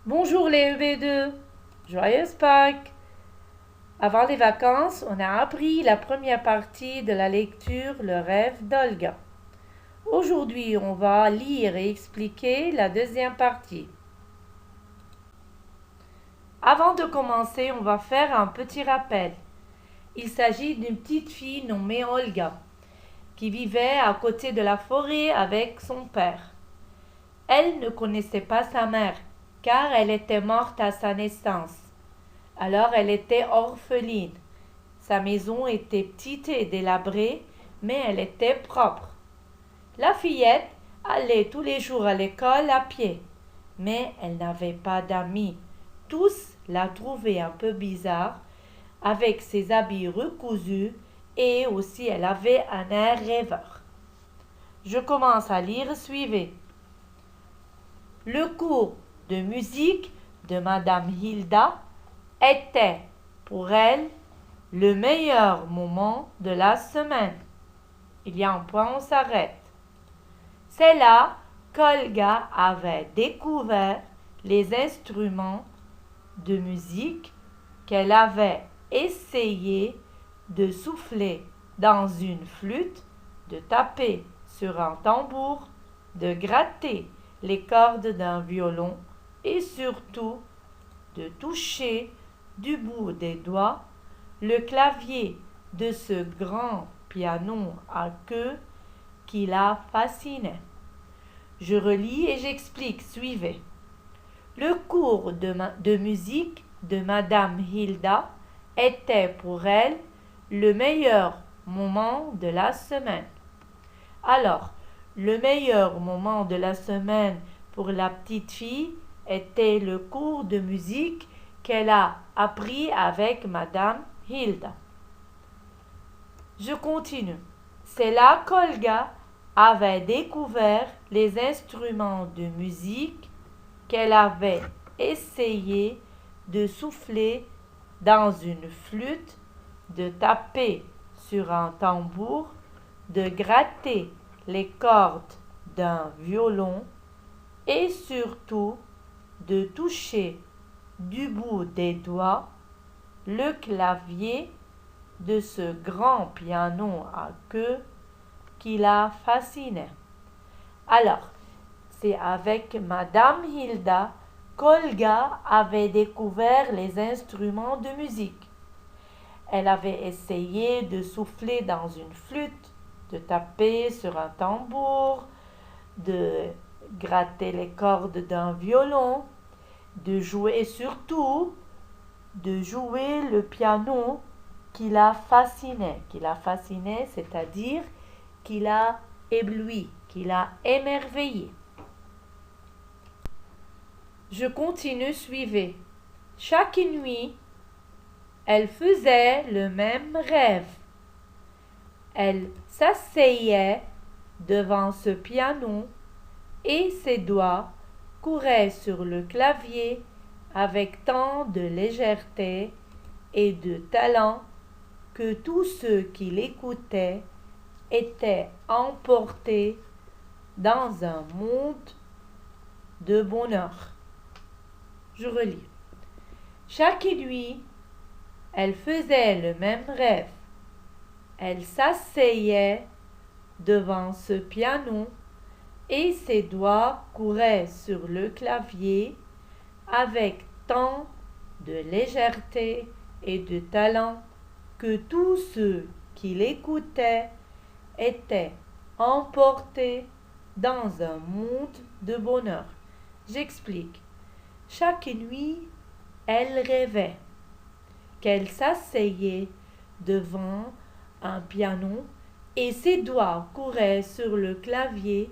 Bonjour les EB2, joyeuse Pâques. Avant les vacances, on a appris la première partie de la lecture Le rêve d'Olga. Aujourd'hui, on va lire et expliquer la deuxième partie. Avant de commencer, on va faire un petit rappel. Il s'agit d'une petite fille nommée Olga, qui vivait à côté de la forêt avec son père. Elle ne connaissait pas sa mère, car elle était morte à sa naissance. Alors elle était orpheline. Sa maison était petite et délabrée, mais elle était propre. La fillette allait tous les jours à l'école à pied, mais elle n'avait pas d'amis. Tous la trouvaient un peu bizarre, avec ses habits recousus, et aussi elle avait un air rêveur. Je commence à lire, suivez. Le cours de musique de Madame Hilda était, pour elle, le meilleur moment de la semaine. Il y a un point, on s'arrête. C'est là qu'Olga avait découvert les instruments de musique qu'elle avait essayé de souffler dans une flûte, de taper sur un tambour, de gratter les cordes d'un violon et surtout de toucher du bout des doigts le clavier de ce grand piano à queue qui la fascinait. Je relis et j'explique, suivez. Le cours de musique de Madame Hilda était pour elle le meilleur moment de la semaine. Alors, le meilleur moment de la semaine pour la petite fille était le cours de musique qu'elle a appris avec Madame Hilda. Je continue. C'est là qu'Olga avait découvert les instruments de musique qu'elle avait essayé de souffler dans une flûte, de taper sur un tambour, de gratter les cordes d'un violon et surtout de toucher du bout des doigts le clavier de ce grand piano à queue qui la fascinait. Alors, c'est avec Madame Hilda qu'Olga avait découvert les instruments de musique. Elle avait essayé de souffler dans une flûte, de taper sur un tambour, de gratter les cordes d'un violon, de jouer et surtout de jouer le piano qui la fascinait, c'est-à-dire qui l'a ébloui, qui l'a émerveillé. Je continue, suivez. Chaque nuit, elle faisait le même rêve. Elle s'asseyait devant ce piano et ses doigts couraient sur le clavier avec tant de légèreté et de talent que tous ceux qui l'écoutaient étaient emportés dans un monde de bonheur. Je relis. Chaque nuit, elle faisait le même rêve. Elle s'asseyait devant ce piano et ses doigts couraient sur le clavier avec tant de légèreté et de talent que tous ceux qui l'écoutaient étaient emportés dans un monde de bonheur. J'explique. Chaque nuit, elle rêvait qu'elle s'asseyait devant un piano et ses doigts couraient sur le clavier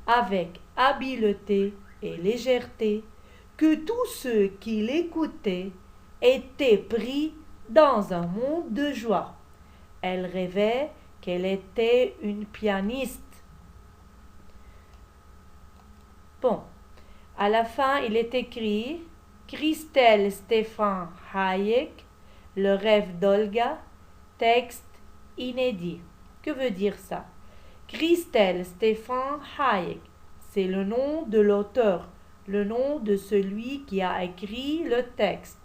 avec habileté et légèreté, que tous ceux qui l'écoutaient étaient pris dans un monde de joie. Elle rêvait qu'elle était une pianiste. Bon, à la fin, il est écrit Christelle Stefan Hayek, Le rêve d'Olga, texte inédit. Que veut dire ça? Christelle Stefan Hayek, c'est le nom de l'auteur le nom de celui qui a écrit le texte.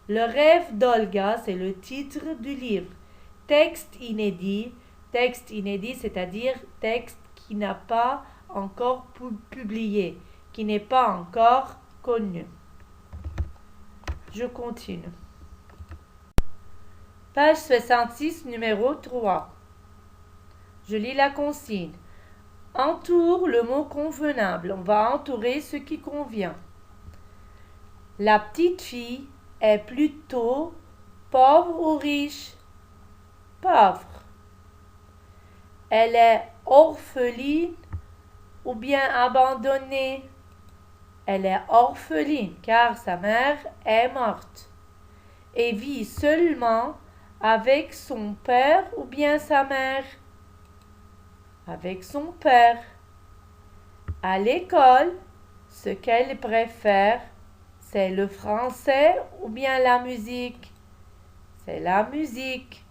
Le rêve d'Olga, c'est le titre du livre. Texte inédit, c'est-à-dire texte qui n'a pas encore publié, qui n'est pas encore connu. Je continue. Page 66, numéro 3. Je lis la consigne. Entoure le mot convenable. On va entourer ce qui convient. La petite fille est plutôt pauvre ou riche? Pauvre. Elle est orpheline ou bien abandonnée? Elle est orpheline car sa mère est morte et vit seulement avec son père ou bien sa mère? Avec son père. À l'école, ce qu'elle préfère, c'est le français ou bien la musique? C'est la musique.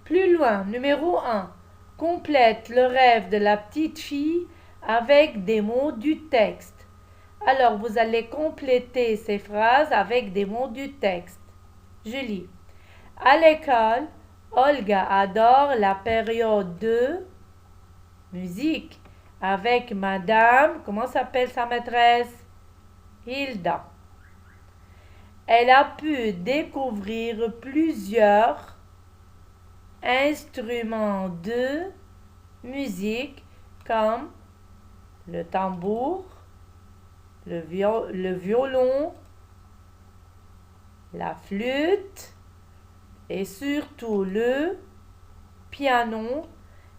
Plus loin, numéro 1. Complète le rêve de la petite fille avec des mots du texte. Alors, vous allez compléter ces phrases avec des mots du texte. Je lis. À l'école, Olga adore la période de musique avec Madame, comment s'appelle sa maîtresse? Hilda. Elle a pu découvrir plusieurs instruments de musique comme le tambour, le violon, la flûte et surtout le piano,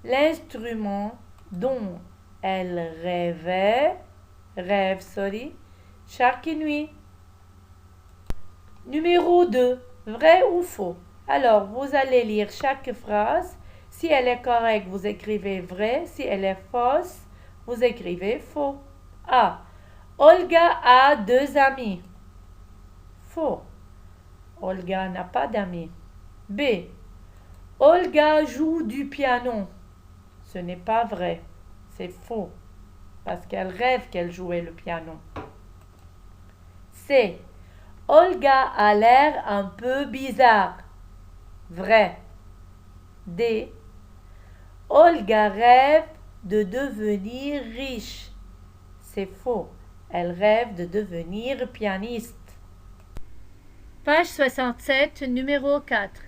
l'instrument dont elle rêve chaque nuit. Numéro 2. Vrai ou faux? Alors, vous allez lire chaque phrase. Si elle est correcte, vous écrivez vrai. Si elle est fausse, vous écrivez faux. A. Olga a 2 amis. Faux. Olga n'a pas d'amis. B. Olga joue du piano. Ce n'est pas vrai. C'est faux. Parce qu'elle rêve qu'elle jouait le piano. C. Olga a l'air un peu bizarre. Vrai. D. Olga rêve de devenir riche. C'est faux. Elle rêve de devenir pianiste. Page 67, numéro 4.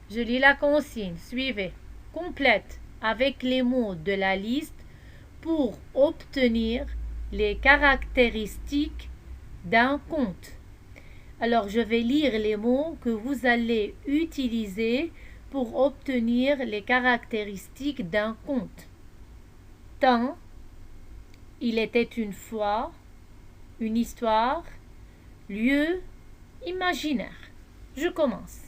Je lis la consigne. Suivez. Complète avec les mots de la liste pour obtenir les caractéristiques d'un conte. Alors, je vais lire les mots que vous allez utiliser pour obtenir les caractéristiques d'un conte. Temps, il était une fois, une histoire, lieu, imaginaire. Je commence.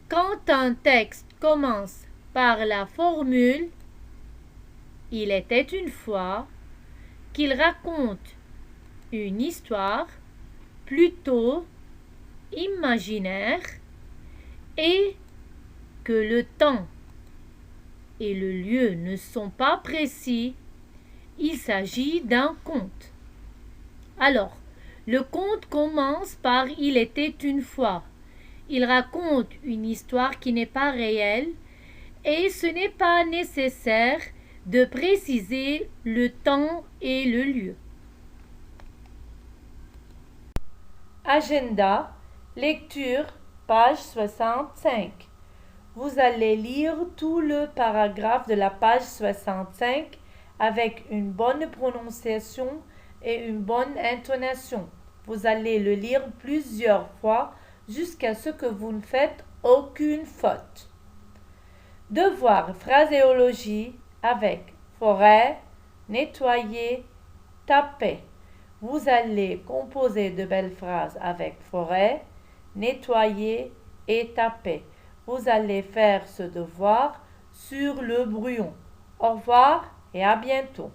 Quand un texte commence par la formule « Il était une fois », qu'il raconte une histoire plutôt imaginaire et que le temps et le lieu ne sont pas précis, il s'agit d'un conte. Alors, le conte commence par « Il était une fois ». Il raconte une histoire qui n'est pas réelle et ce n'est pas nécessaire de préciser le temps et le lieu. Agenda, lecture, page 65. Vous allez lire tout le paragraphe de la page 65 avec une bonne prononciation et une bonne intonation. Vous allez le lire plusieurs fois jusqu'à ce que vous ne faites aucune faute. Devoir, phraséologie avec forêt, nettoyer, taper. Vous allez composer de belles phrases avec forêt, nettoyer et taper. Vous allez faire ce devoir sur le brouillon. Au revoir et à bientôt.